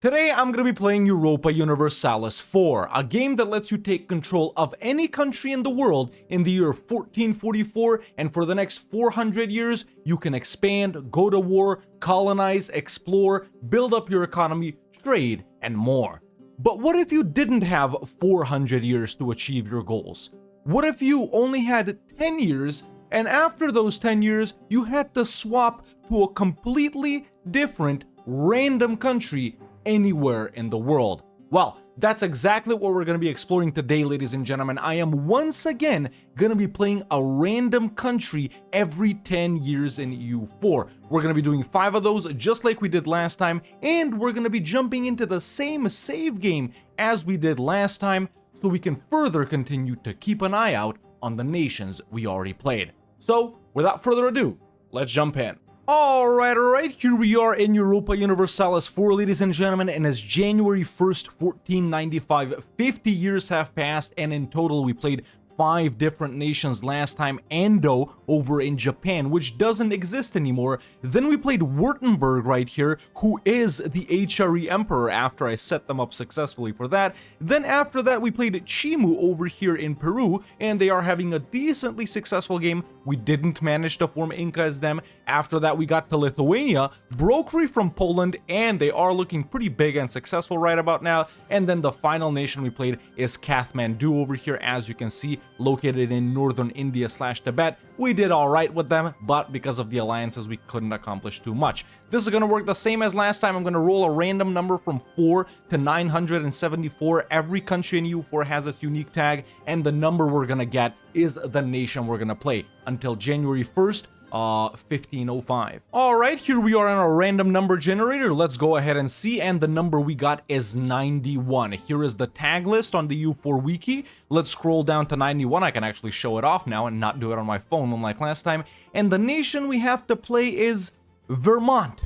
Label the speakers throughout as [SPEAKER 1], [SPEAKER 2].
[SPEAKER 1] Today I'm going to be playing Europa Universalis 4, a game that lets you take control of any country in the world in the year 1444, and for the next 400 years you can expand, go to war, colonize, explore, build up your economy, trade, and more. But what if you didn't have 400 years to achieve your goals? What if you only had 10 years and after those 10 years you had to swap to a completely different random country anywhere in the world? Well, that's exactly what we're going to be exploring today, ladies and gentlemen. I am once again going to be playing a random country every 10 years in EU4. We're going to be doing 5 of those just like we did last time, and we're going to be jumping into the same save game as we did last time so we can further continue to keep an eye out on the nations we already played. So, without further ado, let's jump in. Alright, here we are in Europa Universalis 4, ladies and gentlemen, and it's January 1st, 1495. 50 years have passed, and in total we played 5 different nations last time. Ando over in Japan, which doesn't exist anymore. Then we played Württemberg right here, who is the HRE Emperor after I set them up successfully for that. Then after that we played Chimu over here in Peru, and they are having a decently successful game. We didn't manage to form Inca as them. After that we got to Lithuania, broke free from Poland, and they are looking pretty big and successful right about now. And then the final nation we played is Kathmandu over here, as you can see, located in northern India / Tibet. We did alright with them, but because of the alliances we couldn't accomplish too much. This is going to work the same as last time. I'm going to roll a random number from 4 to 974. Every country in EU4 has its unique tag, and the number we're going to get is the nation we're going to play until January 1st. 1505. Alright, here we are on a random number generator. Let's go ahead and see, and the number we got is 91. Here is the tag list on the EU4 wiki. Let's scroll down to 91. I can actually show it off now and not do it on my phone unlike last time. And the nation we have to play is Vermont.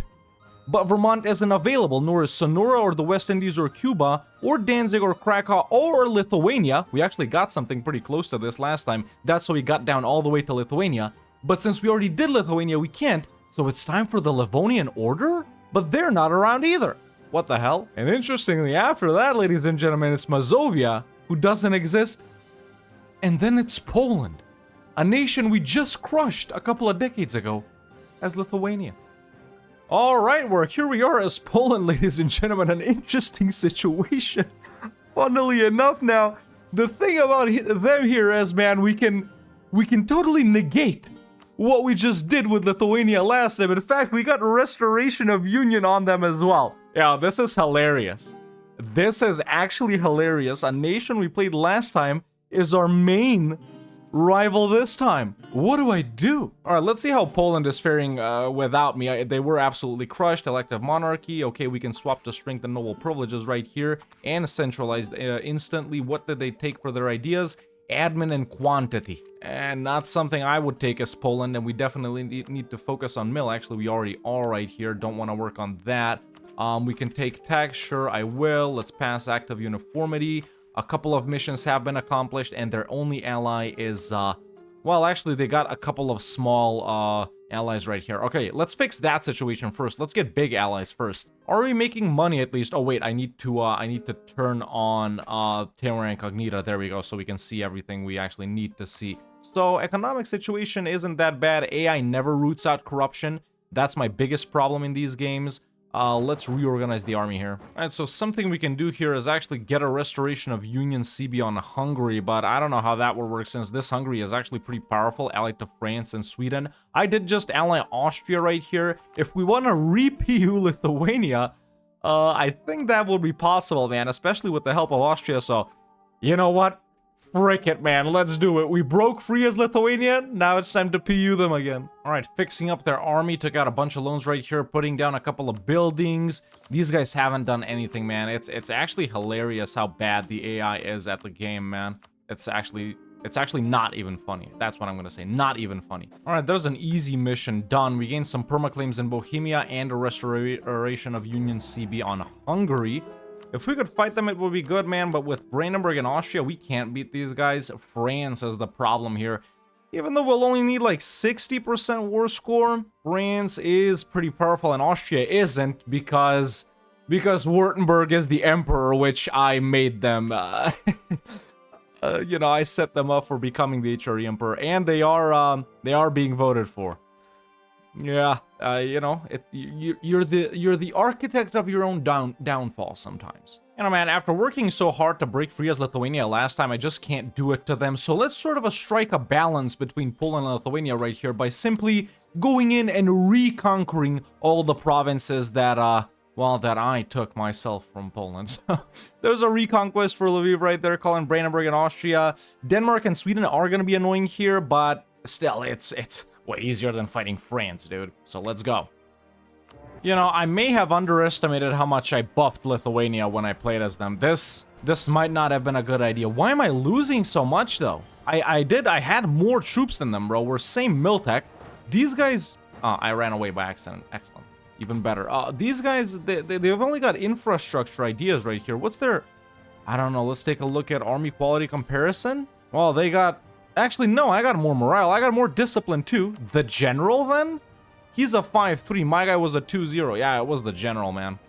[SPEAKER 1] But Vermont isn't available, nor is Sonora or the West Indies or Cuba, or Danzig or Krakow or Lithuania. We actually got something pretty close to this last time. That's how we got down all the way to Lithuania. But since we already did Lithuania, we can't, so it's time for the Livonian Order? But they're not around either. What the hell? And interestingly, after that, ladies and gentlemen, it's Mazovia, who doesn't exist. And then it's Poland, a nation we just crushed a couple of decades ago as Lithuania. Alright, here we are as Poland, ladies and gentlemen, an interesting situation. Funnily enough now, the thing about them here is, man, we can totally negate what we just did with Lithuania last time. In fact, we got restoration of union on them as well. Yeah, this is hilarious. This is actually hilarious. A nation we played last time is our main rival this time. What do I do? All right, let's see how Poland is faring without me. They were absolutely crushed. Elective monarchy. Okay, we can swap to strength and noble privileges right here and centralized instantly. What did they take for their ideas? Admin and quantity, and not something I would take as Poland, and we definitely need to focus on mill. Actually, we already are right here. Don't want to work on that. We can take tax. Sure, I will. Let's pass act of uniformity. A couple of missions have been accomplished, and their only ally is well, actually they got a couple of small allies right here. Okay, let's fix that situation first. Let's get big allies first. Are we making money at least? Oh wait, I need to turn on Terra Incognita. There we go, so we can see everything we actually need to see. So economic situation isn't that bad. AI never roots out corruption. That's my biggest problem in these games. Let's reorganize the army here. Alright, so something we can do here is actually get a restoration of Union CB on Hungary, but I don't know how that will work since this Hungary is actually pretty powerful, allied to France and Sweden. I did just ally Austria right here. If we want to re-PU Lithuania, I think that would be possible, man, especially with the help of Austria, so you know what? Frick it, man. Let's do it. We broke free as Lithuania. Now it's time to PU them again. All right, fixing up their army. Took out a bunch of loans right here. Putting down a couple of buildings. These guys haven't done anything, man. It's actually hilarious how bad the AI is at the game, man. It's actually not even funny. That's what I'm going to say. Not even funny. All right, there's an easy mission done. We gained some permaclaims in Bohemia and a restoration of Union CB on Hungary. If we could fight them, it would be good, man, but with Brandenburg and Austria, we can't beat these guys. France is the problem here. Even though we'll only need like 60% war score, France is pretty powerful and Austria isn't because Because Württemberg is the emperor, which I made them. You know, I set them up for becoming the HRE emperor, and they are being voted for. Yeah, you know, you're the architect of your own downfall sometimes. You know, man, after working so hard to break free as Lithuania last time, I just can't do it to them. So let's sort of strike a balance between Poland and Lithuania right here by simply going in and reconquering all the provinces that, well, that I took myself from Poland. There's a reconquest for Lviv right there, calling Brandenburg and Austria. Denmark and Sweden are going to be annoying here, but still, it's way easier than fighting France, dude. So let's go. You know, I may have underestimated how much I buffed Lithuania when I played as them. This might not have been a good idea. Why am I losing so much, though? I had more troops than them, bro. We're same Miltech. These guys... Oh, I ran away by accident. Excellent. Even better. These guys, they've only got infrastructure ideas right here. What's their... I don't know. Let's take a look at army quality comparison. Well, they got... Actually, no, I got more morale. I got more discipline, too. The general, then? He's a 5-3. My guy was a 2-0. Yeah, it was the general, man.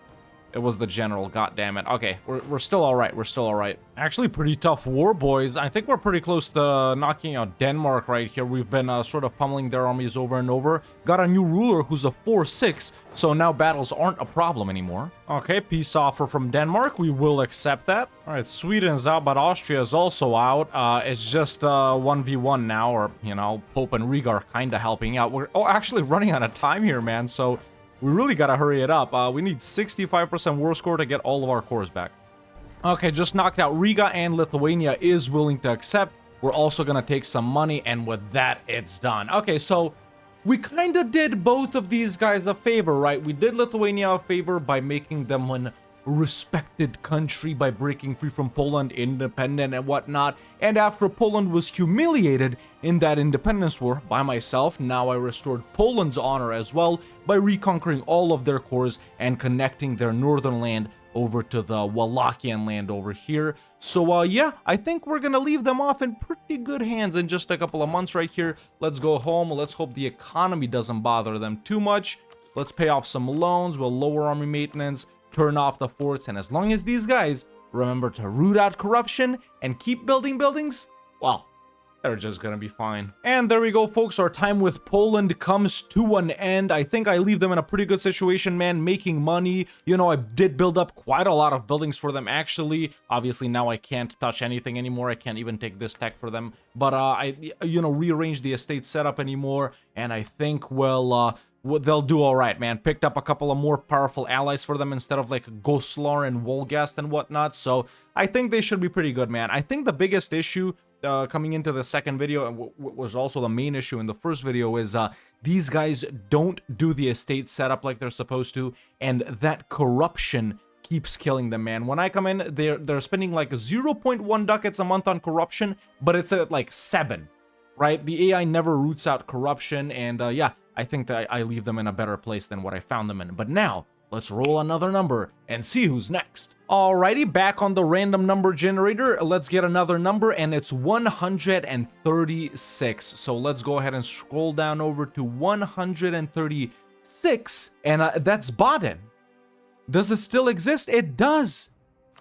[SPEAKER 1] It was the general. God damn it. Okay, we're still all right. We're still all right. Actually, pretty tough war, boys. I think we're pretty close to knocking out Denmark right here. We've been sort of pummeling their armies over and over. Got a new ruler who's a 4-6, so now battles aren't a problem anymore. Okay, peace offer from Denmark. We will accept that. All right, Sweden's out, but Austria is also out. It's just 1v1 now, or, you know, Pope and Riga are kind of helping out. We're actually running out of time here, man, so... We really gotta hurry it up. We need 65% war score to get all of our cores back. Okay, just knocked out Riga, and Lithuania is willing to accept. We're also gonna take some money, and with that, it's done. Okay, so we kind of did both of these guys a favor, right? We did Lithuania a favor by making them an respected country, by breaking free from Poland, independent and whatnot. And after Poland was humiliated in that independence war by myself, now I restored Poland's honor as well by reconquering all of their cores and connecting their northern land over to the Wallachian land over here. So yeah, I think we're gonna leave them off in pretty good hands in just a couple of months right here. Let's go home. Let's hope the economy doesn't bother them too much. Let's pay off some loans. We'll lower army maintenance, turn off the forts, and as long as these guys remember to root out corruption and keep building buildings, well, they're just gonna be fine. And there we go, folks. Our time with Poland comes to an end. I think I leave them in a pretty good situation, man, making money. You know, I did build up quite a lot of buildings for them, actually. Obviously, now I can't touch anything anymore. I can't even take this tech for them. But I, you know, rearranged the estate setup anymore, and I think, well, they'll do all right, man. Picked up a couple of more powerful allies for them instead of like Goslar and Wolgast and whatnot. So I think they should be pretty good, man. I think the biggest issue coming into the second video, and was also the main issue in the first video, is these guys don't do the estate setup like they're supposed to, and that corruption keeps killing them, man. When I come in, they're spending like 0.1 ducats a month on corruption, but it's at like 7, right? The AI never roots out corruption, and yeah, I think that I leave them in a better place than what I found them in. But now, let's roll another number and see who's next. Alrighty, back on the random number generator. Let's get another number, and it's 136. So let's go ahead and scroll down over to 136, and that's Baden. Does it still exist? It does.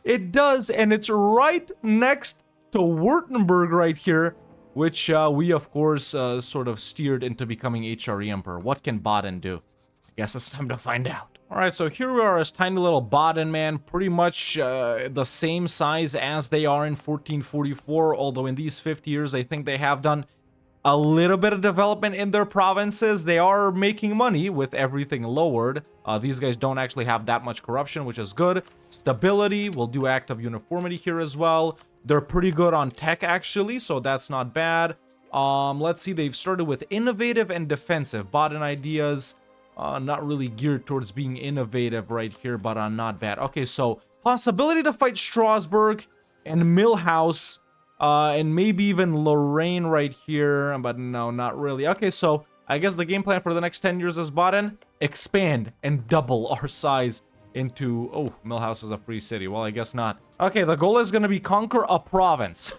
[SPEAKER 1] It does, and it's right next to Württemberg right here, which we, of course, sort of steered into becoming HRE Emperor. What can Baden do? I guess it's time to find out. Alright, so here we are as tiny little Baden, man. Pretty much the same size as they are in 1444, although in these 50 years, I think they have done a little bit of development in their provinces. They are making money with everything lowered. These guys don't actually have that much corruption, which is good. Stability, we'll do Act of Uniformity here as well. They're pretty good on tech, actually, so that's not bad. Let's see, they've started with innovative and defensive. Baden ideas, not really geared towards being innovative right here, but not bad. Okay, so possibility to fight Strasbourg and Millhouse, and maybe even Lorraine right here, but no, not really. Okay, so I guess the game plan for the next 10 years is Baden, expand and double our size into... Oh, Millhouse is a free city. Well, I guess not. Okay, the goal is going to be conquer a province.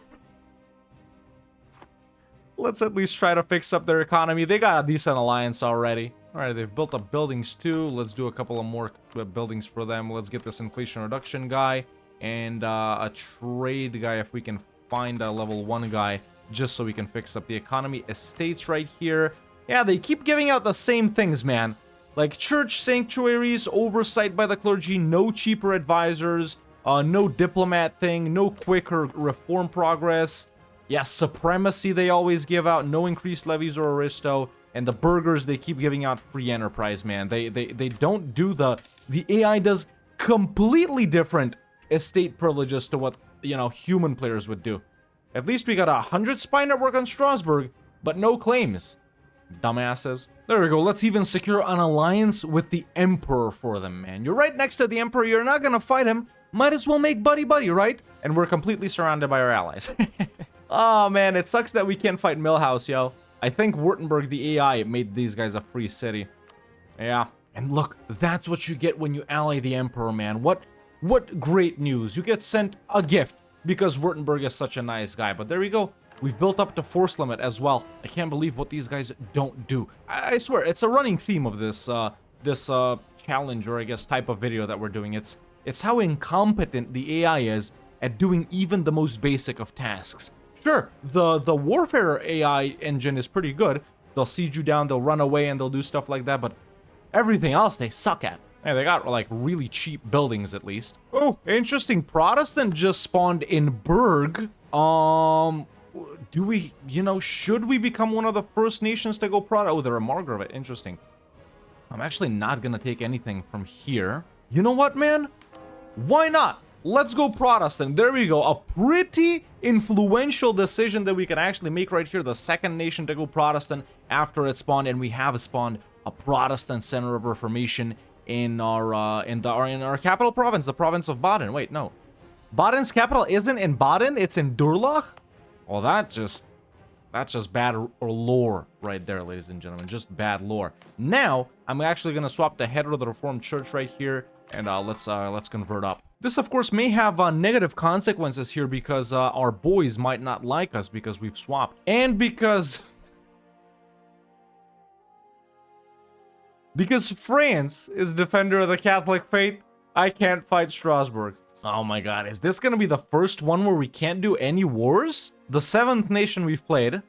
[SPEAKER 1] Let's at least try to fix up their economy. They got a decent alliance already. All right, they've built up buildings too. Let's do a couple of more buildings for them. Let's get this inflation reduction guy and a trade guy if we can find a level 1 guy, just so we can fix up the economy. Estates right here. Yeah, they keep giving out the same things, man. Like church sanctuaries, oversight by the clergy, no cheaper advisors, no diplomat thing, no quicker reform progress. Yeah, supremacy they always give out, no increased levies or aristo. And the burgers, they keep giving out free enterprise, man. They don't do the AI does completely different estate privileges to what, you know, human players would do. At least we got 100 spy network on Strasbourg, but no claims. Dumbasses. There we go. Let's even secure an alliance with the Emperor for them, man. You're right next to the Emperor. You're not gonna fight him. Might as well make buddy-buddy, right? And we're completely surrounded by our allies. Oh, man. It sucks that we can't fight Millhouse, yo. I think Württemberg, the AI, made these guys a free city. Yeah. And look, that's what you get when you ally the Emperor, man. What great news. You get sent a gift because Württemberg is such a nice guy. But there we go. We've built up the force limit as well. I can't believe what these guys don't do. I swear, it's a running theme of this challenge, or I guess type of video that we're doing. It's how incompetent the AI is at doing even the most basic of tasks. Sure, the warfare AI engine is pretty good. They'll siege you down, they'll run away, and they'll do stuff like that, but everything else they suck at. And they got, like, really cheap buildings, at least. Oh, interesting. Protestant just spawned in Berg. Do we, you know, should we become one of the first nations to go Protestant? Oh, they're a Margrave. Interesting. I'm actually not gonna take anything from here. You know what, man? Why not? Let's go Protestant. There we go. A pretty influential decision that we can actually make right here. The second nation to go Protestant after it spawned, and we have spawned a Protestant center of Reformation in our capital province, the province of Baden. Wait, no. Baden's capital isn't in Baden, it's in Durlach? Well, that's just bad lore right there, ladies and gentlemen. Just bad lore. Now, I'm actually going to swap the header of the Reformed Church right here, and let's convert up. This, of course, may have negative consequences here because our boys might not like us because we've swapped. And because France is defender of the Catholic faith, I can't fight Strasbourg. Oh my god, is this gonna be the first one where we can't do any wars? The 7th nation we've played.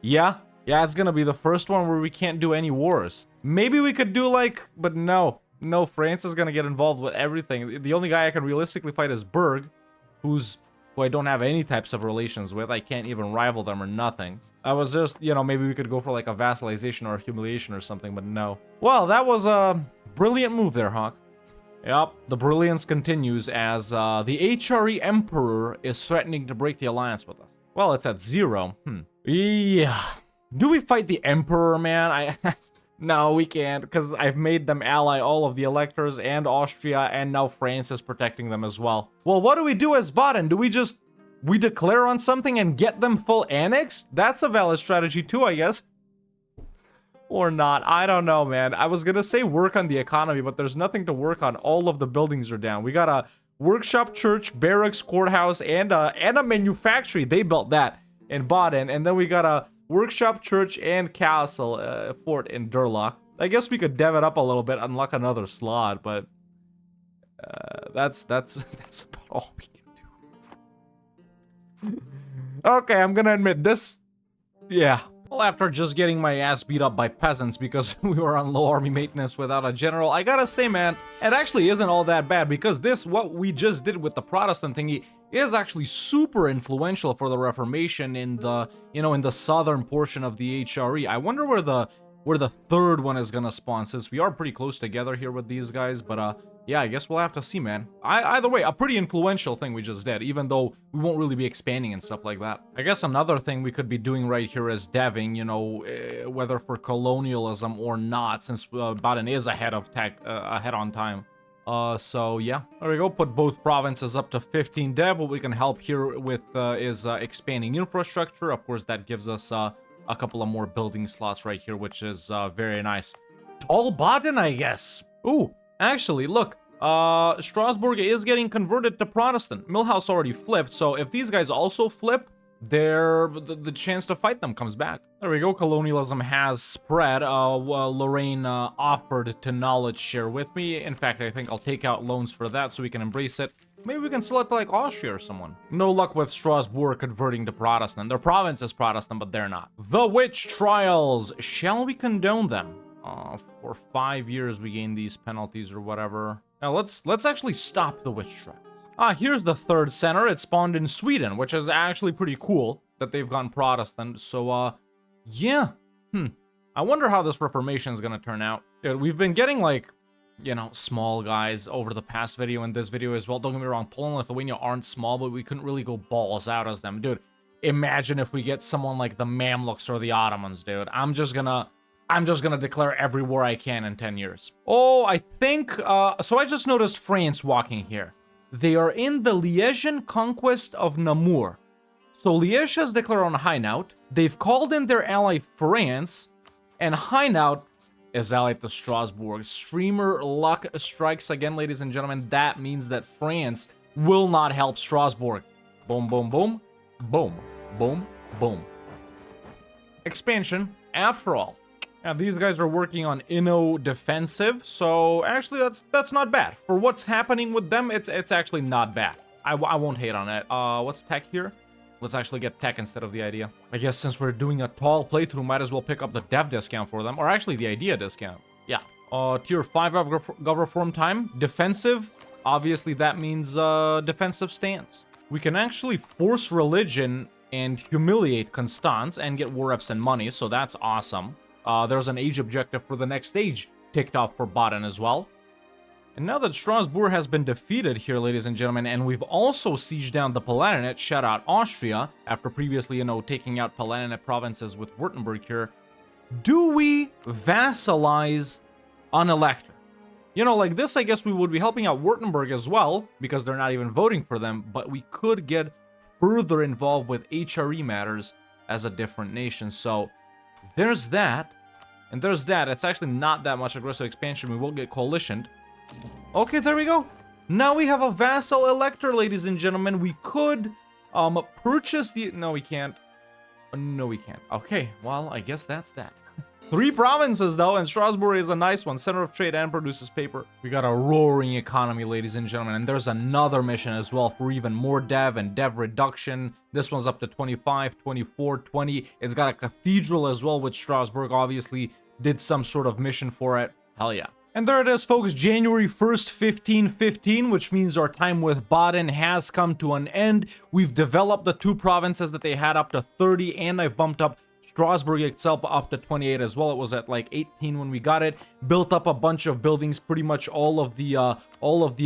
[SPEAKER 1] Yeah, it's gonna be the first one where we can't do any wars. Maybe we could do but no. No, France is gonna get involved with everything. The only guy I can realistically fight is Berg, who I don't have any types of relations with. I can't even rival them or nothing. I was just, you know, maybe we could go for like a vassalization or a humiliation or something, but no. Well, that was a brilliant move there, Hawk. Yep, the brilliance continues as the HRE Emperor is threatening to break the alliance with us. Well, it's at 0. Yeah. Do we fight the Emperor, man? No, we can't, because I've made them ally all of the electors and Austria, and now France is protecting them as well. Well, what do we do as Baden? Do we declare on something and get them full annexed? That's a valid strategy too, I guess. Or not. I don't know, man. I was gonna say work on the economy, but there's nothing to work on. All of the buildings are down. We got a workshop, church, barracks, courthouse, and a manufactory. They built that in Baden. And then we got a workshop, church, and castle fort in Durlach. I guess we could dev it up a little bit, unlock another slot, but that's about all we can do. Okay, I'm gonna admit this. Yeah. Well, after just getting my ass beat up by peasants because we were on low army maintenance without a general, I gotta say, man, it actually isn't all that bad because what we just did with the Protestant thingy is actually super influential for the Reformation in the, in the southern portion of the HRE. I wonder where the third one is gonna spawn, since we are pretty close together here with these guys, but yeah, I guess we'll have to see, man. Either way, a pretty influential thing we just did, even though we won't really be expanding and stuff like that. I guess another thing we could be doing right here is deving, whether for colonialism or not, since Baden is ahead on time. So yeah, there we go. Put both provinces up to 15 dev. What we can help here with is expanding infrastructure. Of course, that gives us a couple of more building slots right here, which is very nice. All Baden, I guess. Ooh. Actually, look, Strasbourg is getting converted to Protestant. Millhouse already flipped, so if these guys also flip, the chance to fight them comes back. There we go. Colonialism has spread. Well, Lorraine offered to knowledge share with me. In fact, I think I'll take out loans for that so we can embrace it. Maybe we can select like Austria or someone. No luck with Strasbourg converting to Protestant. Their province is Protestant, but they're not. The witch trials. Shall we condone them? For 5 years we gain these penalties or whatever. Now let's actually stop the witch trials. Here's the third center. It spawned in Sweden, which is actually pretty cool that they've gone Protestant. So, yeah. I wonder how this Reformation is gonna turn out. Dude, we've been getting, like, you know, small guys over the past video and this video as well. Don't get me wrong, Poland and Lithuania aren't small, but we couldn't really go balls out as them. Dude, imagine if we get someone like the Mamluks or the Ottomans, dude. I'm just gonna declare every war I can in 10 years. Oh, I think, so I just noticed France walking here. They are in the Liesian conquest of Namur. So Liège has declared on Hainaut. They've called in their ally France, and Hainaut is allied to Strasbourg. Streamer luck strikes again, ladies and gentlemen. That means that France will not help Strasbourg. Boom, boom, boom, boom, boom, boom. Expansion, after all. Now, these guys are working on Inno defensive, so actually that's not bad. For what's happening with them, it's actually not bad. I won't hate on it. What's tech here? Let's actually get tech instead of the idea. I guess since we're doing a tall playthrough, might as well pick up the dev discount for them, or actually the idea discount. Yeah. Tier 5 of Gov Reform time. Defensive, obviously that means defensive stance. We can actually force religion and humiliate Constance and get war reps and money, so that's awesome. There's an age objective for the next stage ticked off for Baden as well. And now that Strasbourg has been defeated here, ladies and gentlemen, and we've also sieged down the Palatinate, shout out Austria, after previously, you know, taking out Palatinate provinces with Württemberg here, do we vassalize an elector? You know, like this, I guess we would be helping out Württemberg as well, because they're not even voting for them, but we could get further involved with HRE matters as a different nation, so there's that, and there's that. It's actually not that much aggressive expansion. We will get coalitioned. Okay, there we go. Now we have a vassal elector, ladies and gentlemen. We could purchase the... No, we can't. No, we can't. Okay, well, I guess that's that. 3 provinces, though, and Strasbourg is a nice one. Center of trade and produces paper. We got a roaring economy, ladies and gentlemen, and there's another mission as well for even more dev and dev reduction. This one's up to 25, 24, 20. It's got a cathedral as well, which Strasbourg obviously did some sort of mission for it. Hell yeah. And there it is, folks, January 1st, 1515, which means our time with Baden has come to an end. We've developed the 2 provinces that they had up to 30, and I've bumped up Strasbourg itself up to 28 as well. It was at like 18 when we got it. Built up a bunch of buildings, pretty much all of the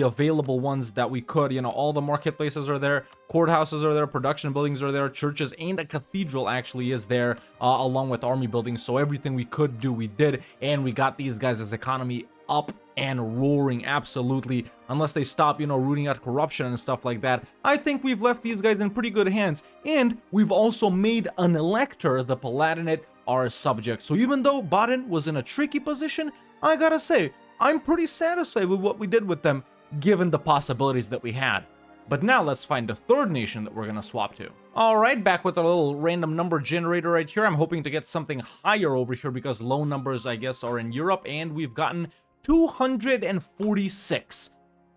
[SPEAKER 1] available ones that we could. You know, all the marketplaces are there, courthouses are there, production buildings are there, churches, and a cathedral actually is there, along with army buildings. So everything we could do, we did, and we got these guys' economy up and roaring, absolutely, unless they stop, you know, rooting out corruption and stuff like that. I think we've left these guys in pretty good hands, and we've also made an elector, the Palatinate, our subject. So even though Baden was in a tricky position, I gotta say, I'm pretty satisfied with what we did with them, given the possibilities that we had. But now let's find a third nation that we're gonna swap to. Alright, back with a little random number generator right here. I'm hoping to get something higher over here because low numbers, I guess, are in Europe, and we've gotten 246.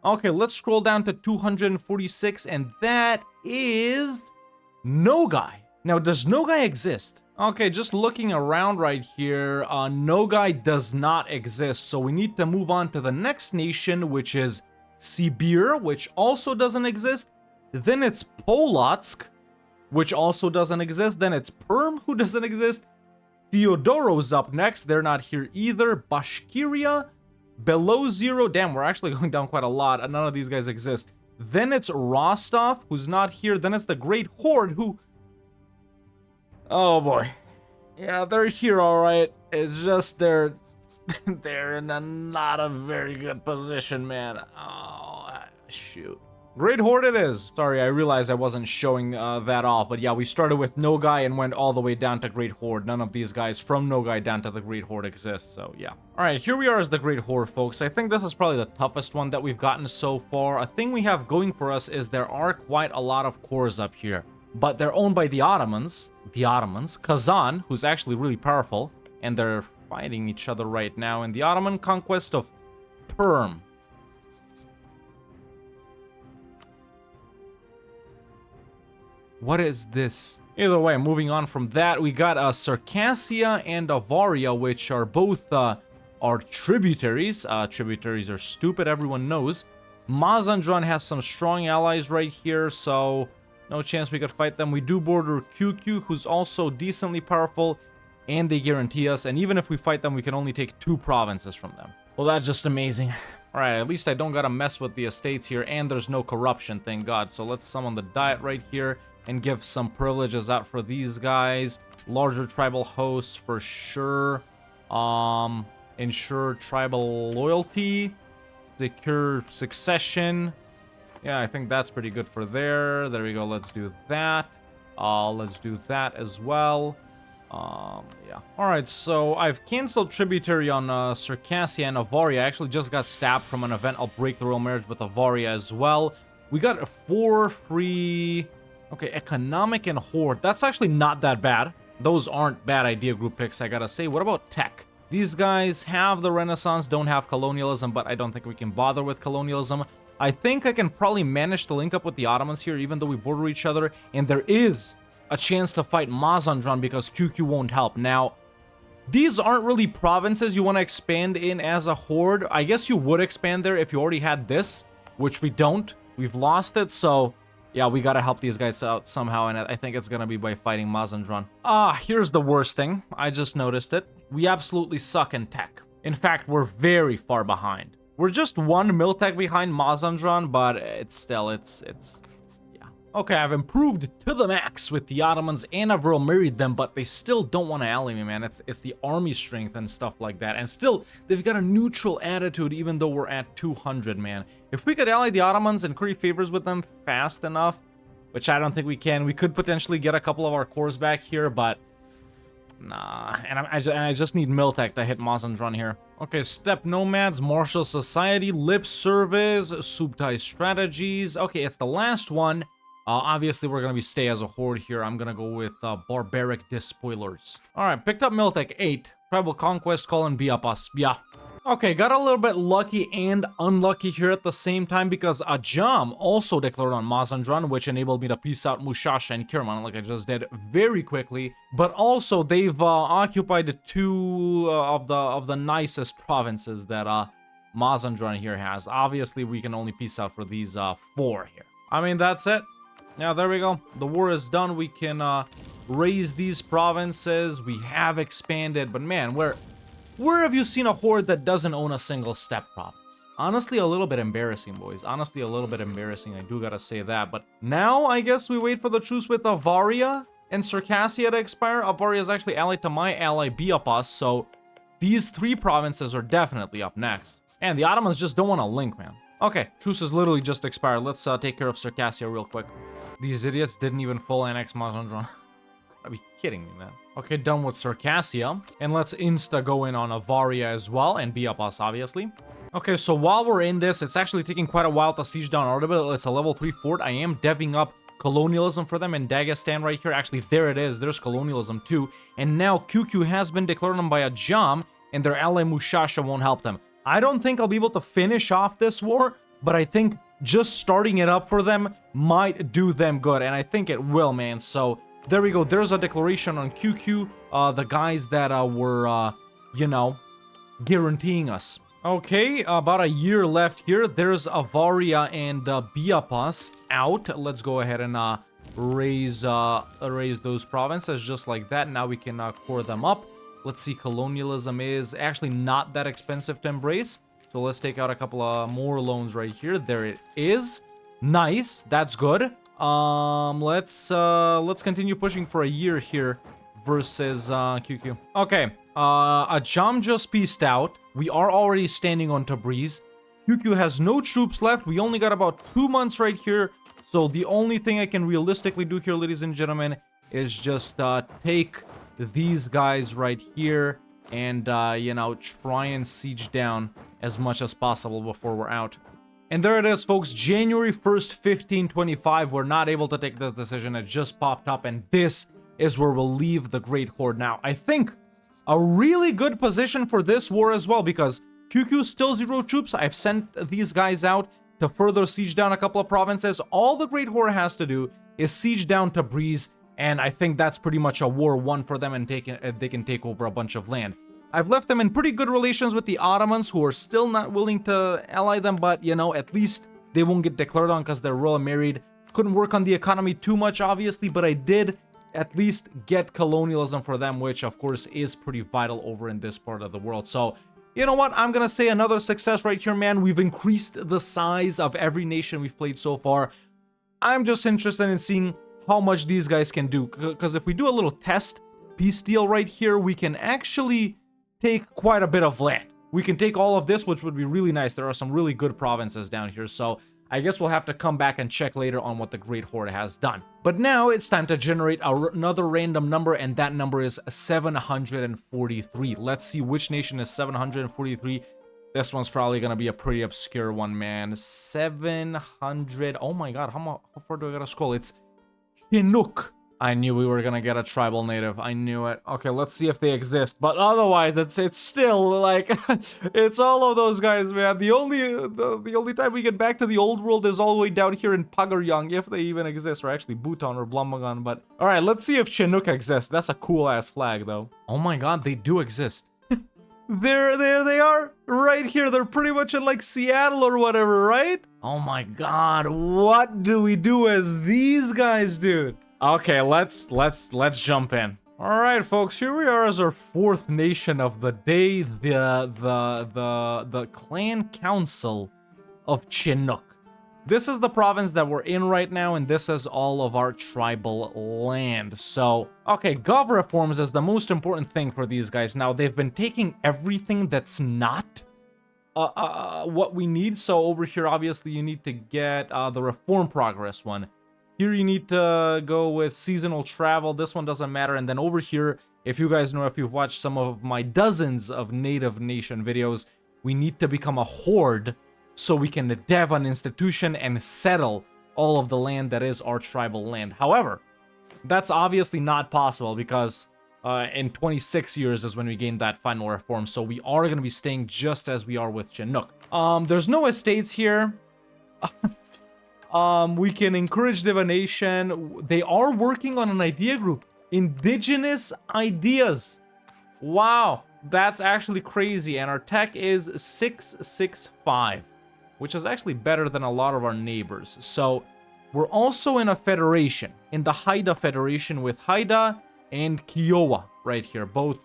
[SPEAKER 1] Okay, let's scroll down to 246, and that is Nogai. Now, does Nogai exist? Okay, just looking around right here, Nogai does not exist, so we need to move on to the next nation, which is Sibir, which also doesn't exist. Then it's Polotsk, which also doesn't exist. Then it's Perm, who doesn't exist. Theodoro's up next. They're not here either. Bashkiria, Below Zero. Damn, we're actually going down quite a lot. None of these guys exist. Then it's Rostov, who's not here. Then it's the Great Horde, who... Oh boy. Yeah, they're here, alright. It's just they're in not a very good position, man. Oh, shoot. Great Horde it is. Sorry, I realized I wasn't showing that off. But yeah, we started with Nogai and went all the way down to Great Horde. None of these guys from Nogai down to the Great Horde exist, so yeah. Alright, here we are as the Great Horde, folks. I think this is probably the toughest one that we've gotten so far. A thing we have going for us is there are quite a lot of cores up here. but they're owned by the Ottomans. Kazan, who's actually really powerful, and they're fighting each other right now in the Ottoman conquest of Perm. What is this? Either way, moving on from that, we got Circassia and Avaria, which are both our tributaries. Tributaries are stupid, everyone knows. Mazandran has some strong allies right here, so no chance we could fight them. We do border QQ, who's also decently powerful, and they guarantee us, and even if we fight them, we can only take 2 provinces from them. Well, that's just amazing. Alright, at least I don't gotta mess with the estates here, and there's no corruption, thank God. So let's summon the Diet right here, and give some privileges out for these guys. Larger tribal hosts for sure. Ensure tribal loyalty. Secure succession. Yeah, I think that's pretty good for there. There we go, let's do that. Let's do that as well. Yeah. Alright, so I've canceled tributary on Circassia and Avaria. I actually just got stabbed from an event. I'll break the royal marriage with Avaria as well. We got 4 free... Okay, economic and horde. That's actually not that bad. Those aren't bad idea group picks, I gotta say. What about tech? These guys have the Renaissance, don't have colonialism, but I don't think we can bother with colonialism. I think I can probably manage to link up with the Ottomans here, even though we border each other. And there is a chance to fight Mazandran because QQ won't help. Now, these aren't really provinces you want to expand in as a horde. I guess you would expand there if you already had this, which we don't. We've lost it, so... yeah, we gotta help these guys out somehow, and I think it's gonna be by fighting Mazandran. Here's the worst thing. I just noticed it. We absolutely suck in tech. In fact, we're very far behind. We're just 1 mil tech behind Mazandran, but it's still, it's... yeah. Okay, I've improved to the max with the Ottomans, and I've married them, but they still don't want to ally me, man. It's the army strength and stuff like that, and still, they've got a neutral attitude, even though we're at 200, man. If we could ally the Ottomans and curry favors with them fast enough, which I don't think we can, we could potentially get a couple of our cores back here, but nah. And I just need Miltech to hit Mazandran here. Okay, steppe nomads, martial society, lip service, Subtai strategies. Okay, it's the last one. Obviously, we're gonna be stay as a horde here. I'm gonna go with barbaric despoilers. All right, picked up Miltech 8. Tribal conquest, call and be up us. Yeah. Okay, got a little bit lucky and unlucky here at the same time because Ajam also declared on Mazandran, which enabled me to peace out Mushasha and Kirman like I just did very quickly. But also, they've occupied 2 of the nicest provinces that Mazandran here has. Obviously, we can only peace out for these 4 here. I mean, that's it. Yeah, there we go. The war is done. We can raise these provinces. We have expanded, but man, where have you seen a horde that doesn't own a single steppe province? Honestly, a little bit embarrassing, boys. Honestly, a little bit embarrassing. I do gotta say that. But now, I guess we wait for the truce with Avaria and Circassia to expire. Avaria is actually allied to my ally, Biapas, so these 3 provinces are definitely up next. And the Ottomans just don't want to link, man. Okay, truce has literally just expired. Let's take care of Circassia real quick. These idiots didn't even full annex Mazandran. Gotta be kidding me, man. Okay, done with Circassia. And let's insta go in on Avaria as well, and be up us, obviously. Okay, so while we're in this, it's actually taking quite a while to siege down Ardabil. It's a level 3 fort. I am deving up colonialism for them in Dagestan right here. Actually, there it is. There's colonialism too. And now QQ has been declared on by Ajam, and their ally Mushasha won't help them. I don't think I'll be able to finish off this war, but I think just starting it up for them might do them good, and I think it will, man. So there we go. There's a declaration on QQ, the guys that were, you know, guaranteeing us. Okay, about a year left here. There's Avaria and Biapas out. Let's go ahead and raise those provinces just like that. Now we can core them up. Let's see, colonialism is actually not that expensive to embrace. So let's take out a couple of more loans right here. There it is. Nice. That's good. Let's continue pushing for a year here versus QQ. Okay. Ajam just pieced out. We are already standing on Tabriz. QQ has no troops left. We only got about 2 months right here. So the only thing I can realistically do here, ladies and gentlemen, is just take these guys right here and, you know, try and siege down as much as possible before we're out. And there it is, folks. January 1st, 1525. We're not able to take the decision. It just popped up, and this is where we'll leave the Great Horde. Now, I think a really good position for this war as well, because QQ still 0 troops. I've sent these guys out to further siege down a couple of provinces. All the Great Horde has to do is siege down Tabriz, and I think that's pretty much a war won for them, and they can take over a bunch of land. I've left them in pretty good relations with the Ottomans, who are still not willing to ally them, but, you know, at least they won't get declared on because they're royal married. Couldn't work on the economy too much, obviously, but I did at least get colonialism for them, which, of course, is pretty vital over in this part of the world. So, you know what? I'm going to say another success right here, man. We've increased the size of every nation we've played so far. I'm just interested in seeing how much these guys can do, because if we do a little test peace deal right here, we can actually take quite a bit of land. We can take all of this, which would be really nice. There are some really good provinces down here, so I guess we'll have to come back and check later on what the Great Horde has done. But now it's time to generate another random number, and that number is 743. Let's see which nation is 743. This one's probably gonna be a pretty obscure one, man. 700. Oh my god, how far do I gotta scroll? It's Chinook. I knew we were gonna get a tribal native. I knew it. Okay, let's see if they exist. But otherwise, it's still like it's all of those guys, man. The only time we get back to the old world is all the way down here in Pagaryang, if they even exist, or actually Bhutan or Blambangan. But all right, let's see if Chinook exists. That's a cool ass flag, though. Oh my god, they do exist. There they are, right here. They're pretty much in like Seattle or whatever, right? Oh my god, what do we do as these guys, dude? Okay, let's jump in. All right, folks, here we are as our fourth nation of the day, the Clan Council of Chinook. This is the province that we're in right now, and this is all of our tribal land. So, okay, gov reforms is the most important thing for these guys. Now, they've been taking everything that's not what we need. So over here, obviously, you need to get the reform progress one. Here you need to go with seasonal travel. This one doesn't matter. And then over here, if you guys know, if you've watched some of my dozens of native nation videos, we need to become a horde so we can dev an institution and settle all of the land that is our tribal land. However, that's obviously not possible because in 26 years is when we gain that final reform. So we are going to be staying just as we are with Chinook. There's no estates here. We can encourage divination. They are working on an idea group. Indigenous ideas. Wow, that's actually crazy. And our tech is 665, which is actually better than a lot of our neighbors. So we're also in a federation, in the Haida Federation with Haida and Kiowa right here, both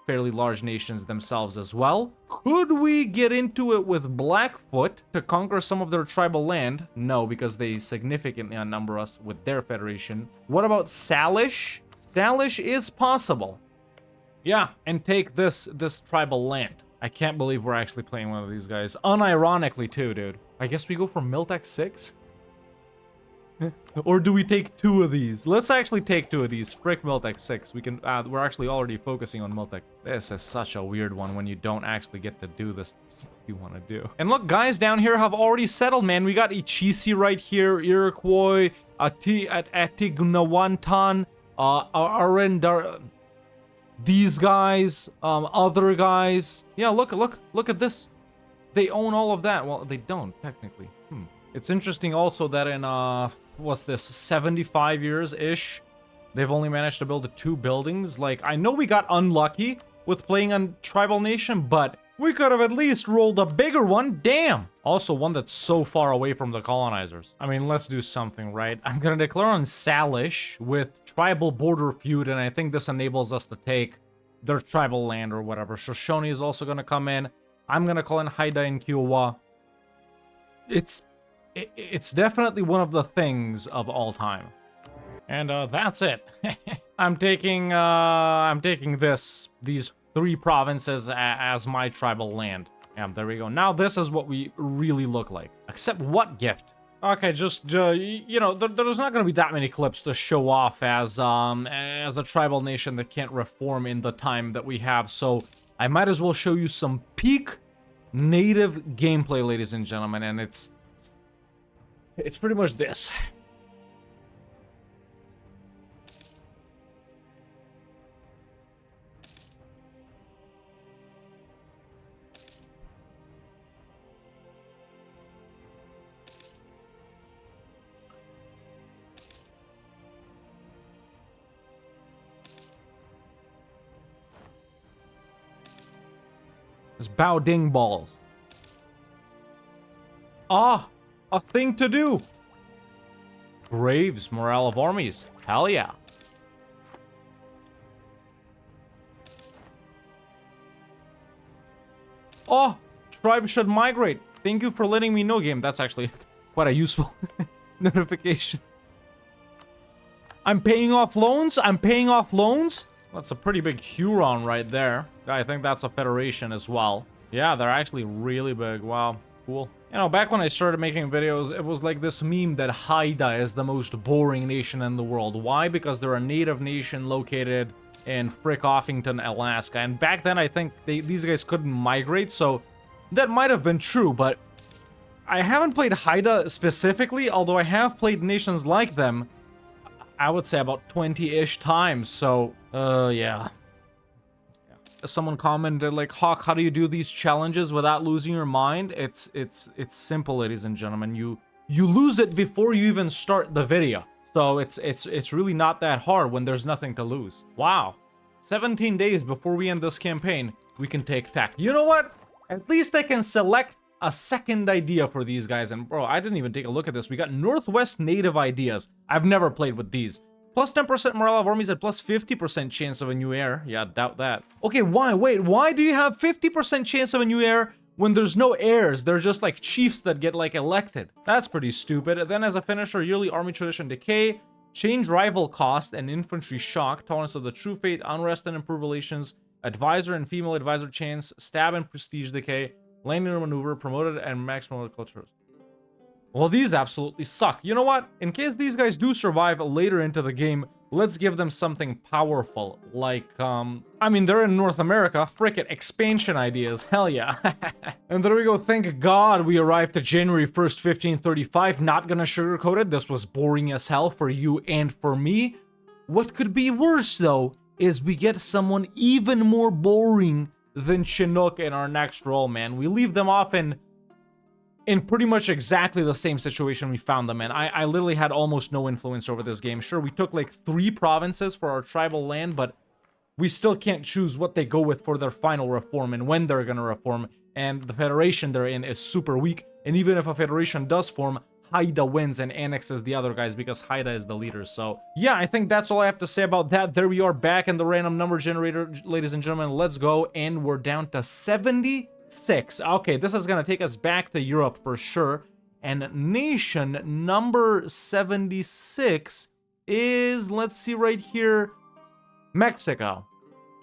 [SPEAKER 1] fairly large nations themselves as well. Could we get into it with Blackfoot to conquer some of their tribal land? No, because they significantly outnumber us with their federation. What about Salish? Salish is possible. Yeah, and take this tribal land. I can't believe we're actually playing one of these guys. Unironically too, dude. I guess we go for Miltech 6? Or do we take 2 of these? Let's actually take 2 of these. Frick Miltech 6. We can. We're actually already focusing on Miltech. This is such a weird one when you don't actually get to do this stuff you want to do. And look, guys down here have already settled, man. We got Ichisi right here, Iroquois, Atignawantan, Arendar. These guys, other guys. Yeah, look at this. They own all of that. Well, they don't technically. It's interesting also that in what's this, 75 years-ish, they've only managed to build 2 buildings. Like, I know we got unlucky with playing on Tribal Nation, but we could have at least rolled a bigger one. Damn! Also, one that's so far away from the colonizers. I mean, let's do something, right? I'm gonna declare on Salish with Tribal Border Feud, and I think this enables us to take their tribal land or whatever. Shoshone is also gonna come in. I'm gonna call in Haida and Kiowa. It's definitely one of the things of all time. And that's it. I'm taking these 3 provinces as my tribal land. Yeah, there we go. Now this is what we really look like. Except what gift? Okay, just you know, there's not gonna be that many clips to show off as a tribal nation that can't reform in the time that we have. So I might as well show you some peak native gameplay, ladies and gentlemen, and it's pretty much this. It's bow ding balls. Ah, a thing to do. Braves, morale of armies. Hell yeah. Oh, tribes should migrate. Thank you for letting me know, game. That's actually quite a useful notification. I'm paying off loans. I'm paying off loans. That's a pretty big Huron right there. I think that's a federation as well. Yeah, they're actually really big. Wow, cool. You know, back when I started making videos, it was like this meme that Haida is the most boring nation in the world. Why? Because they're a native nation located in Frick Offington, Alaska. And back then, I think these guys couldn't migrate, so that might have been true, but I haven't played Haida specifically, although I have played nations like them, I would say about 20-ish times, so, yeah. Someone commented, like, Hawk, how do you do these challenges without losing your mind? It's simple, ladies and gentlemen. You lose it before you even start the video. So it's really not that hard when there's nothing to lose. Wow. 17 days before we end this campaign, we can take tack. You know what? At least I can select a second idea for these guys. And bro, I didn't even take a look at this. We got Northwest Native ideas. I've never played with these. Plus 10% morale of armies at plus 50% chance of a new heir. Yeah, doubt that. Okay, why? Wait, why do you have 50% chance of a new heir when there's no heirs? They're just like chiefs that get like elected. That's pretty stupid. Then as a finisher, yearly army tradition decay, change rival cost and infantry shock, tolerance of the true fate, unrest and improved relations, advisor and female advisor chance, stab and prestige decay, landing maneuver, promoted and max promoted cultures. Well, these absolutely suck. You know what? In case these guys do survive later into the game, let's give them something powerful. Like, I mean, they're in North America. Frick it, expansion ideas. Hell yeah. And there we go. Thank God we arrived to January 1st, 1535. Not gonna sugarcoat it. This was boring as hell for you and for me. What could be worse, though, is we get someone even more boring than Chinook in our next roll, man. We leave them off in pretty much exactly the same situation we found them in. I literally had almost no influence over this game. Sure, we took like 3 provinces for our tribal land, but we still can't choose what they go with for their final reform and when they're gonna reform. And the federation they're in is super weak. And even if a federation does form, Haida wins and annexes the other guys because Haida is the leader. So yeah, I think that's all I have to say about that. There we are back in the random number generator, ladies and gentlemen. Let's go. And we're down to 76. Okay, this is gonna take us back to Europe for sure. And nation number 76 is, let's see right here, Mexico.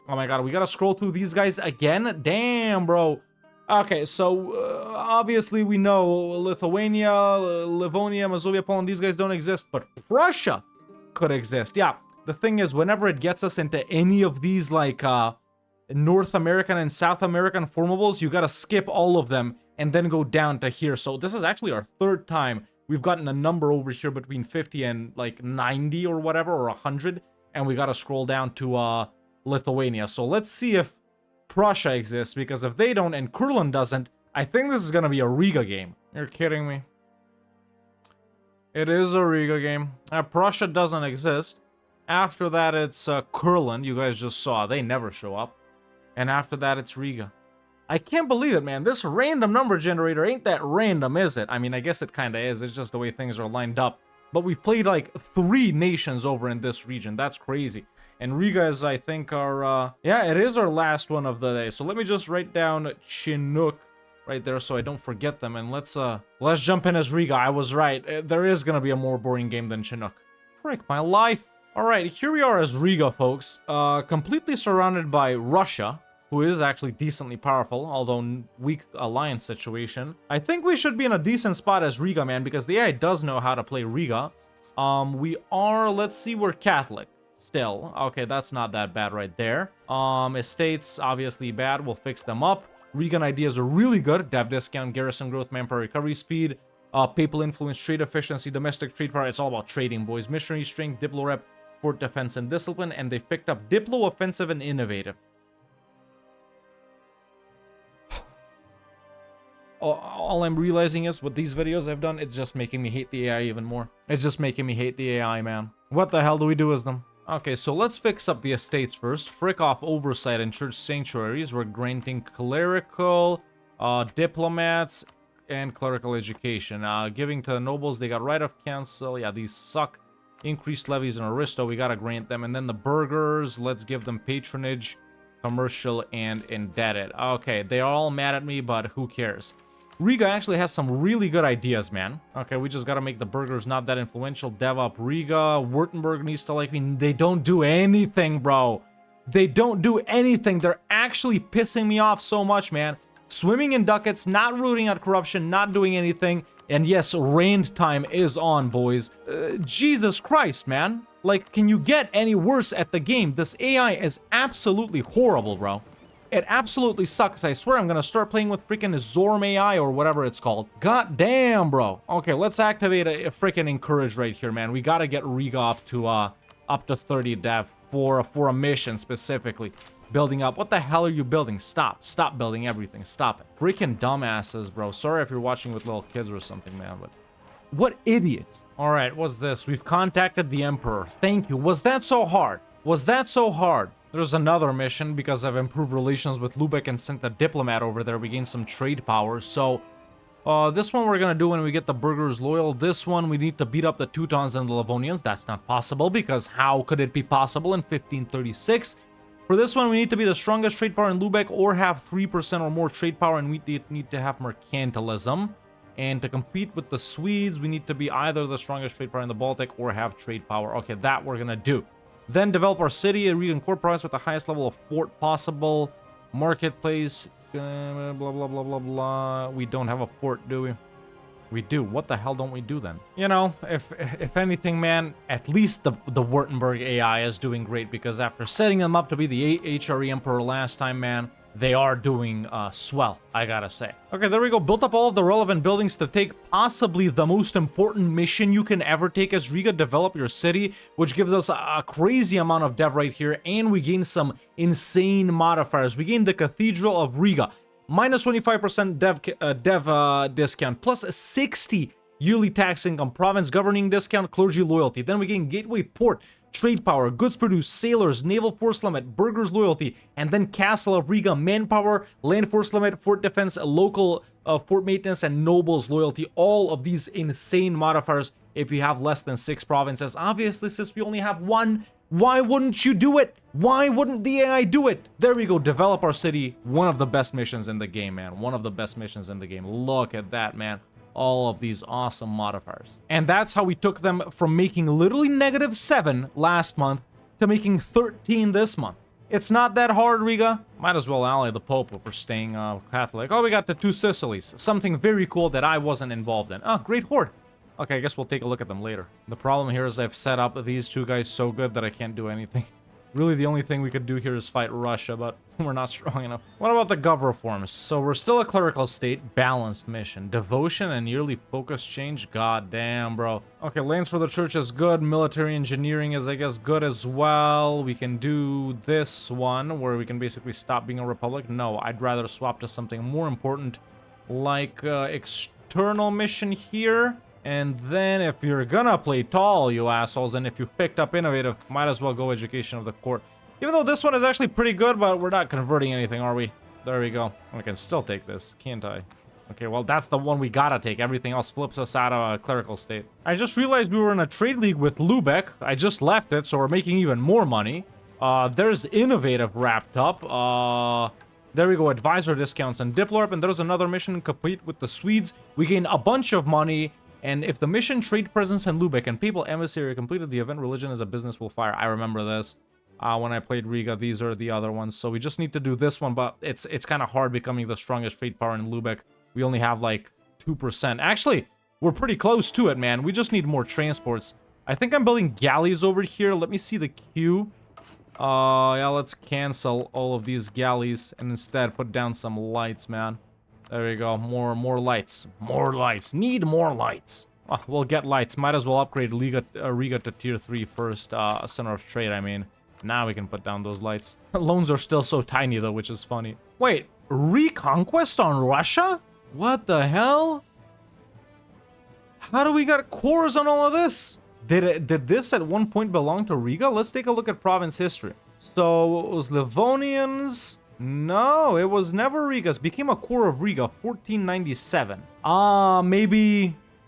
[SPEAKER 1] Oh my god, we gotta scroll through these guys again? Damn, bro. Okay, so obviously we know Lithuania, Livonia, Mazovia, Poland, these guys don't exist, but Prussia could exist. Yeah, the thing is, whenever it gets us into any of these like North American and South American formables, you gotta skip all of them and then go down to here. So this is actually our 3rd time we've gotten a number over here between 50 and like 90 or whatever, or 100, and we gotta scroll down to Lithuania. So let's see if Prussia exists, because if they don't and Kurland doesn't, I think this is gonna be a Riga game. You're kidding me. It is a Riga game. Prussia doesn't exist. After that, it's Kurland. You guys just saw. They never show up. And after that, it's Riga. I can't believe it, man. This random number generator ain't that random, is it? I mean, I guess it kind of is. It's just the way things are lined up. But we've played like 3 nations over in this region. That's crazy. And Riga is, I think, our, yeah, it is our last one of the day. So let me just write down Chinook right there so I don't forget them. And let's jump in as Riga. I was right. There is going to be a more boring game than Chinook. Frick, my life. All right, here we are as Riga, folks. Completely surrounded by Russia, who is actually decently powerful, although weak alliance situation. I think we should be in a decent spot as Riga, man, because the AI does know how to play Riga. We are, let's see, we're Catholic. Still, okay, that's not that bad right there. Estates, obviously bad, we'll fix them up. Regan ideas are really good. Dev discount, garrison growth, manpower recovery speed, papal influence, trade efficiency, domestic trade power. It's all about trading, boys. Missionary strength, diplo rep, fort defense, and discipline. And they've picked up diplo, offensive, and innovative. All I'm realizing is with these videos I've done, it's just making me hate the AI even more. It's just making me hate the AI, man. What the hell do we do as them? Okay, so let's fix up the estates first. Frick off oversight and church sanctuaries. We're granting clerical, diplomats, and clerical education. Giving to the nobles, they got right of council. Yeah, these suck. Increased levies and aristo, we gotta grant them. And then the burghers, let's give them patronage, commercial, and indebted. Okay, they are all mad at me, but who cares? Riga actually has some really good ideas, man. Okay, we just gotta make the burghers not that influential. Dev up Riga. Württemberg needs to like me. They don't do anything, bro. They don't do anything. They're actually pissing me off so much, man. Swimming in ducats, not rooting out corruption, not doing anything. And yes, raid time is on, boys. Jesus Christ, man. Like, can you get any worse at the game? This AI is absolutely horrible, bro. It absolutely sucks. I swear I'm gonna start playing with freaking Zorm AI or whatever it's called. God damn, bro. Okay, let's activate a freaking encourage right here, man. We gotta get Riga up to 30 dev for a mission specifically. Building up. What the hell are you building? Stop building everything. Stop it. Freaking dumbasses, bro. Sorry if you're watching with little kids or something, man, but what idiots. All right, what's this? We've contacted the Emperor. Thank you. Was that so hard? Was that so hard? There's another mission because I've improved relations with Lubeck and sent a diplomat over there. We gained some trade power. So, this one we're gonna do when we get the burghers loyal. This one we need to beat up the Teutons and the Livonians. That's not possible because how could it be possible in 1536? For this one, we need to be the strongest trade power in Lubeck or have 3% or more trade power, and we need to have mercantilism. And to compete with the Swedes, we need to be either the strongest trade power in the Baltic or have trade power. Okay, that we're gonna do. Then develop our city, reincorporate with the highest level of fort possible. Marketplace, blah, blah, blah, blah, blah. We don't have a fort, do we? We do. What the hell don't we do then? You know, if anything, man, at least the Württemberg AI is doing great because after setting them up to be the HRE Emperor last time, man, they are doing swell, I gotta say. Okay, there we go. Built up all of the relevant buildings to take possibly the most important mission you can ever take as Riga. Develop your city, which gives us a crazy amount of dev right here, and we gain some insane modifiers. We gain the Cathedral of Riga, minus 25% dev discount, plus 60 yearly tax income, province governing discount, clergy loyalty. Then we gain Gateway Port, trade power, goods produced, sailors, naval force limit, burghers loyalty, and then Castle of Riga, manpower, land force limit, fort defense, local fort maintenance, and nobles loyalty. All of these insane modifiers if you have less than 6 provinces. Obviously, since we only have 1, why wouldn't you do it? Why wouldn't the AI do it? There we go. Develop our city. One of the best missions in the game, man. One of the best missions in the game. Look at that, man. All of these awesome modifiers. And that's how we took them from making literally -7 last month to making 13 this month. It's not that hard, Riga. Might as well ally the Pope if we're staying Catholic. Oh, we got the 2 Sicilies. Something very cool that I wasn't involved in. Oh, Great Horde. Okay, I guess we'll take a look at them later. The problem here is I've set up these 2 guys so good that I can't do anything. Really, the only thing we could do here is fight Russia, but we're not strong enough. What about the gov reforms? So we're still a clerical state, balanced mission, devotion and yearly focus change. God damn, bro. Okay, lands for the church is good. Military engineering is, I guess, good as well. We can do this one where we can basically stop being a republic. No, I'd rather swap to something more important like external mission here. And then if you're gonna play tall, you assholes, and if you picked up innovative, might as well go education of the court. Even though this one is actually pretty good, but we're not converting anything, are we? There we go. I can still take this, can't I? Okay, well, that's the one we gotta take. Everything else flips us out of a clerical state. I just realized we were in a trade league with Lubeck. I just left it, so we're making even more money. There's innovative wrapped up. There we go, advisor discounts and Diplorp, and there's another mission complete with the Swedes. We gain a bunch of money. And if the mission trade presence in Lubeck and papal emissary completed the event, religion as a business will fire. I remember this when I played Riga. These are the other ones. So we just need to do this one, but it's kind of hard becoming the strongest trade power in Lubeck. We only have like 2%. Actually, we're pretty close to it, man. We just need more transports. I think I'm building galleys over here. Let me see the queue. Yeah, let's cancel all of these galleys and instead put down some lights, man. There we go. More lights. More lights. Need more lights. Oh, we'll get lights. Might as well upgrade Riga to tier 3 first. Center of trade, I mean. Now we can put down those lights. Loans are still so tiny, though, which is funny. Wait, reconquest on Russia? What the hell? How do we got cores on all of this? Did this at one point belong to Riga? Let's take a look at province history. So, it was Livonians. No, it was never Riga's. Became a core of Riga, 1497.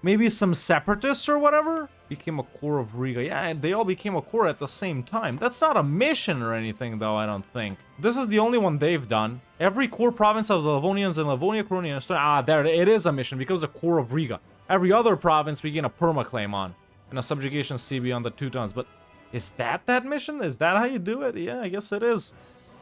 [SPEAKER 1] Maybe some separatists or whatever became a core of Riga. Yeah, they all became a core at the same time. That's not a mission or anything, though, I don't think. This is the only one they've done. Every core province of the Livonians and Livonia, Coronia, and Estonia. There, it is a mission. Becomes a core of Riga. Every other province we gain a permaclaim on. And a subjugation CB on the Teutons. But is that mission? Is that how you do it? Yeah, I guess it is.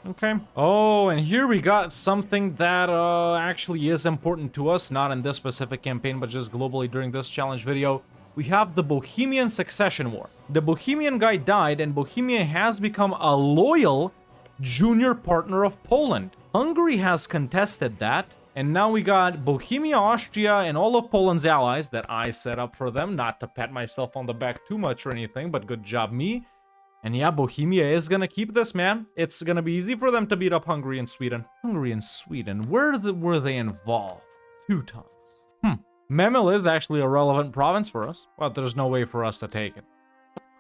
[SPEAKER 1] Okay. Oh, and here we got something that actually is important to us, not in this specific campaign, but just globally during this challenge video. We have the Bohemian Succession War. The Bohemian guy died, and Bohemia has become a loyal junior partner of Poland. Hungary has contested that, and now we got Bohemia, Austria, and all of Poland's allies that I set up for them, not to pat myself on the back too much or anything, but good job me. And yeah, Bohemia is gonna keep this, man. It's gonna be easy for them to beat up Hungary and Sweden. Hungary and Sweden, where were they involved? Teutons. Memel is actually a relevant province for us, but there's no way for us to take it.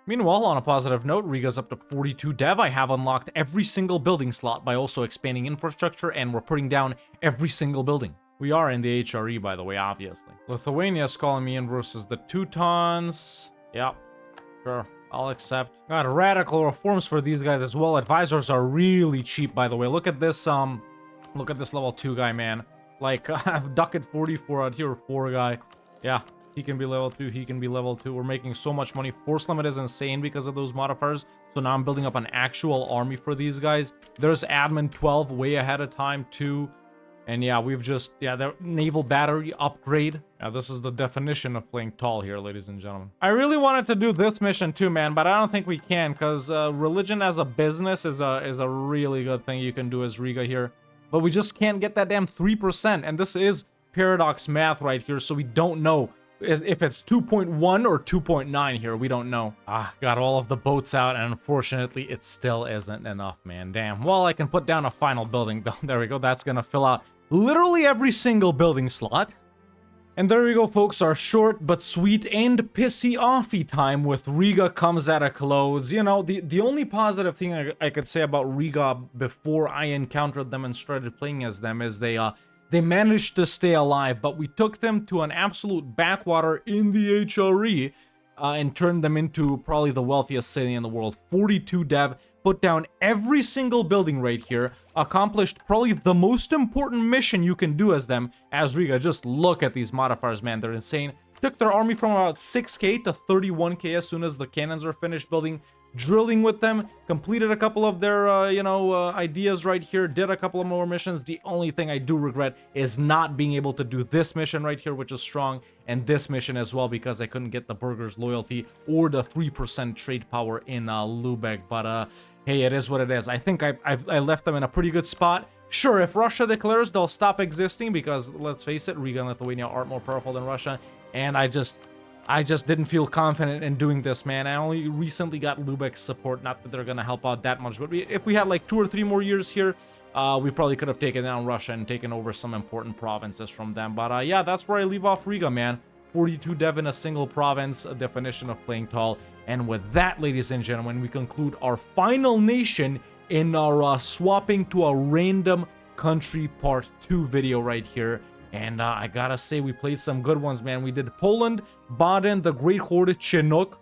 [SPEAKER 1] Meanwhile, on a positive note, Riga's up to 42 dev. I have unlocked every single building slot by also expanding infrastructure, and we're putting down every single building. We are in the HRE, by the way, obviously. Lithuania is calling me in versus the Teutons. Yep, sure. I'll accept. Got radical reforms for these guys as well. Advisors are really cheap, by the way. Look at this level 2 guy, man. Like, duck at 40 for a tier 4 guy. Yeah, he can be level 2, he can be level 2. We're making so much money. Force limit is insane because of those modifiers. So now I'm building up an actual army for these guys. There's admin 12 way ahead of time, too. And yeah, we've just, the naval battery upgrade. Yeah, this is the definition of playing tall here, ladies and gentlemen. I really wanted to do this mission too, man, but I don't think we can, because religion as a business is a really good thing you can do as Riga here. But we just can't get that damn 3%, and this is paradox math right here, so we don't know if it's 2.1 or 2.9 here. We don't know. Got all of the boats out, and unfortunately, it still isn't enough, man. Damn. Well, I can put down a final building, though. There we go. That's gonna fill out literally every single building slot. And there we go, folks. Our short but sweet and pissy offy time with Riga comes at a close. You know, the only positive thing I could say about Riga before I encountered them and started playing as them is they managed to stay alive, but we took them to an absolute backwater in the HRE and turned them into probably the wealthiest city in the world. 42 dev, put down every single building right here, accomplished probably the most important mission you can do as them, as Riga. Just look at these modifiers, man, they're insane. Took their army from about 6k to 31k as soon as the cannons are finished building, drilling with them, completed a couple of their, ideas right here, did a couple of more missions. The only thing I do regret is not being able to do this mission right here, which is strong, and this mission as well, because I couldn't get the burgers' loyalty or the 3% trade power in Lubeck, but hey, it is what it is. I think I left them in a pretty good spot. Sure, if Russia declares, they'll stop existing, because, let's face it, Riga and Lithuania aren't more powerful than Russia, and I just didn't feel confident in doing this, man. I only recently got Lubeck's support, not that they're gonna help out that much, but if we had like 2 or 3 more years here, we probably could have taken down Russia and taken over some important provinces from them. But yeah, that's where I leave off Riga, man. 42 dev in a single province, a definition of playing tall. And with that, ladies and gentlemen, we conclude our final nation in our swapping to a random country part 2 video right here. And I gotta say, we played some good ones, man. We did Poland, Baden, the Great Horde, Chinook,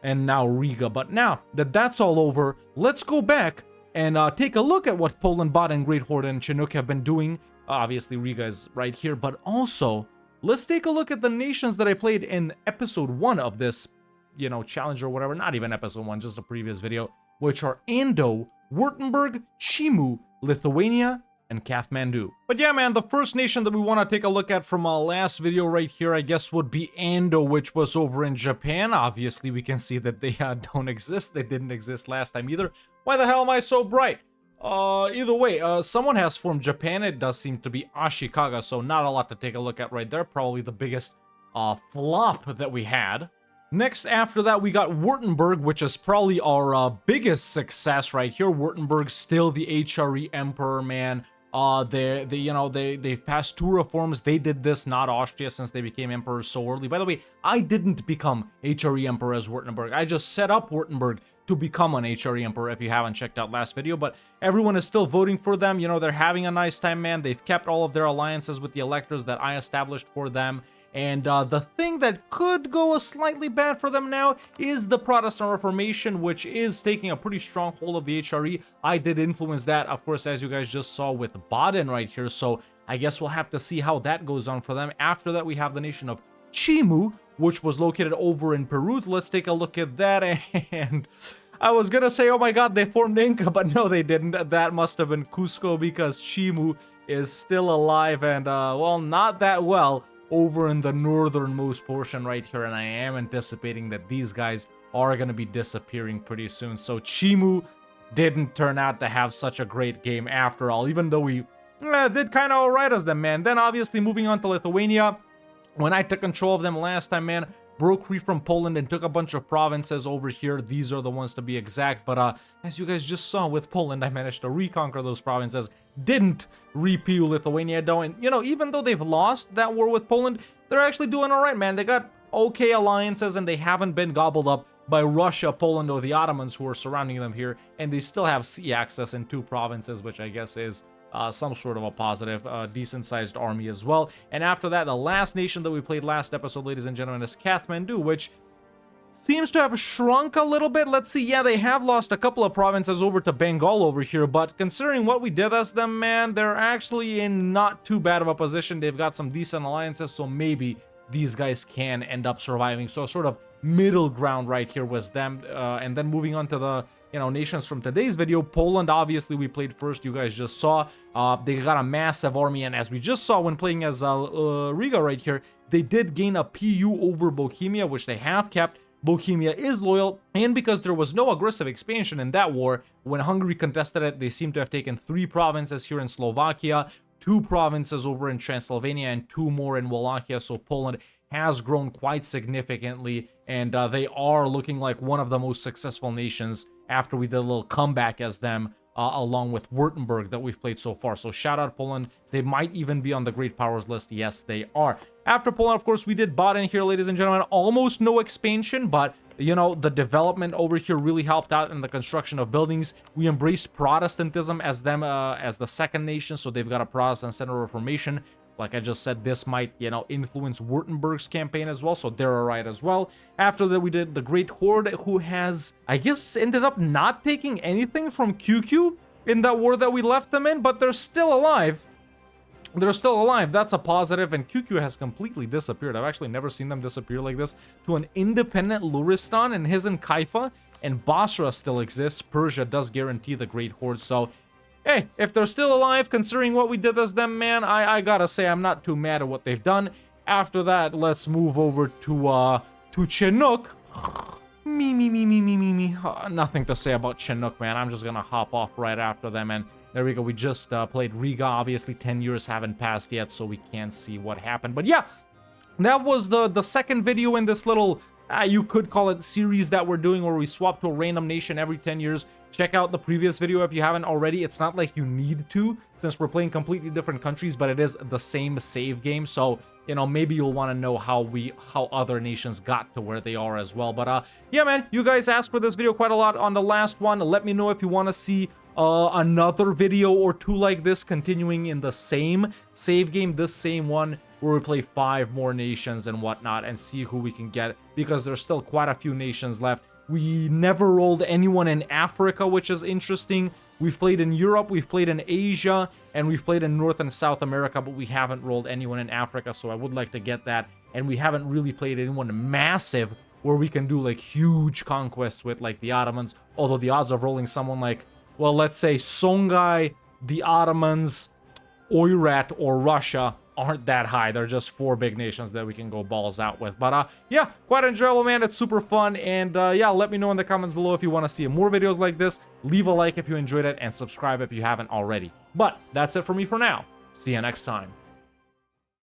[SPEAKER 1] and now Riga. But now that that's all over, let's go back and take a look at what Poland, Baden, Great Horde, and Chinook have been doing. Obviously, Riga is right here, but also, let's take a look at the nations that I played in episode 1 of this, challenge or whatever. Not even episode 1, just a previous video, which are Ando, Württemberg, Chimu, Lithuania, and Kathmandu. But yeah, man, the first nation that we want to take a look at from our last video right here, I guess, would be Ando, which was over in Japan. Obviously, we can see that they don't exist. They didn't exist last time either. Why the hell am I so bright? Either way, someone has formed Japan. It does seem to be Ashikaga, so not a lot to take a look at right there. Probably the biggest flop that we had. Next, after that, we got Württemberg, which is probably our biggest success right here. Württemberg, still the HRE Emperor, man. They've passed 2 reforms. They did this, not Austria, since they became emperors so early. By the way, I didn't become HRE Emperor as Württemberg. I just set up Württemberg to become an HRE Emperor, if you haven't checked out last video. But everyone is still voting for them. You know, they're having a nice time, man. They've kept all of their alliances with the electors that I established for them. And the thing that could go slightly bad for them now is the Protestant Reformation, which is taking a pretty strong hold of the HRE. I did influence that, of course, as you guys just saw with Baden right here. So I guess we'll have to see how that goes on for them. After that, we have the nation of Chimu, which was located over in Peru. Let's take a look at that. And I was gonna say, oh my god, they formed Inca, but no, they didn't. That must have been Cusco, because Chimu is still alive and, well, not that well over in the northernmost portion right here, and I am anticipating that these guys are going to be disappearing pretty soon. So Chimu didn't turn out to have such a great game after all, even though we did kind of alright as them, man. Then obviously moving on to Lithuania, when I took control of them last time, man, broke free from Poland and took a bunch of provinces over here. These are the ones to be exact, but as you guys just saw with Poland, I managed to reconquer those provinces. Didn't repeal Lithuania though, and you know, even though they've lost that war with Poland, they're actually doing alright, man. They got okay alliances and they haven't been gobbled up by Russia, Poland, or the Ottomans who are surrounding them here, and they still have sea access in 2 provinces, which I guess is some sort of a positive, decent-sized army as well. And after that, the last nation that we played last episode, ladies and gentlemen, is Kathmandu, which seems to have shrunk a little bit. Let's see, yeah, they have lost a couple of provinces over to Bengal over here, but considering what we did as them, man, they're actually in not too bad of a position. They've got some decent alliances, so maybe these guys can end up surviving. So sort of middle ground right here was them. And then moving on to the nations from today's video, Poland, obviously we played first, you guys just saw. They got a massive army, and as we just saw when playing as Riga right here, they did gain a PU over Bohemia, which they have kept. Bohemia is loyal, and because there was no aggressive expansion in that war, when Hungary contested it, they seem to have taken 3 provinces here in Slovakia, 2 provinces over in Transylvania, and 2 more in Wallachia. So Poland has grown quite significantly, and they are looking like one of the most successful nations after we did a little comeback as them, along with Württemberg that we've played so far. So shout out Poland. They might even be on the Great Powers list. Yes, they are. After Poland, of course, we did Baden here, ladies and gentlemen. Almost no expansion, but you know, the development over here really helped out in the construction of buildings. We embraced Protestantism as them, as the second nation, so they've got a Protestant center of reformation. Like I just said, this might, influence Württemberg's campaign as well, so they're alright as well. After that, we did the Great Horde, who has, I guess, ended up not taking anything from QQ in that war that we left them in, but they're still alive. They're still alive. That's a positive, and QQ has completely disappeared. I've actually never seen them disappear like this to an independent Luristan and Hizn Kaifa, and Basra still exists. Persia does guarantee the Great Horde, so hey, if they're still alive, considering what we did as them, man, I gotta say I'm not too mad at what they've done. After that, let's move over to Chinook. Me. Nothing to say about Chinook, man. I'm just gonna hop off right after them, and there we go. We just played Riga. Obviously, 10 years haven't passed yet, so we can't see what happened. But yeah, that was the second video in this little, you could call it series that we're doing, where we swap to a random nation every 10 years. Check out the previous video if you haven't already. It's not like you need to, since we're playing completely different countries, but it is the same save game. So, maybe you'll want to know how other nations got to where they are as well. But yeah, man, you guys asked for this video quite a lot on the last one. Let me know if you want to see another video or 2 like this, continuing in the same save game, this same one, where we play 5 more nations and whatnot, and see who we can get, because there's still quite a few nations left. We never rolled anyone in Africa, which is interesting. We've played in Europe, we've played in Asia, and we've played in North and South America, but we haven't rolled anyone in Africa, so I would like to get that. And we haven't really played anyone massive, where we can do like huge conquests with like the Ottomans, although the odds of rolling someone like, well, let's say Songhai, the Ottomans, Oirat or Russia aren't that high. They're just 4 big nations that we can go balls out with. But yeah, quite enjoyable, man. It's super fun. And yeah, let me know in the comments below if you want to see more videos like this. Leave a like if you enjoyed it and subscribe if you haven't already. But that's it for me for now. See you next time.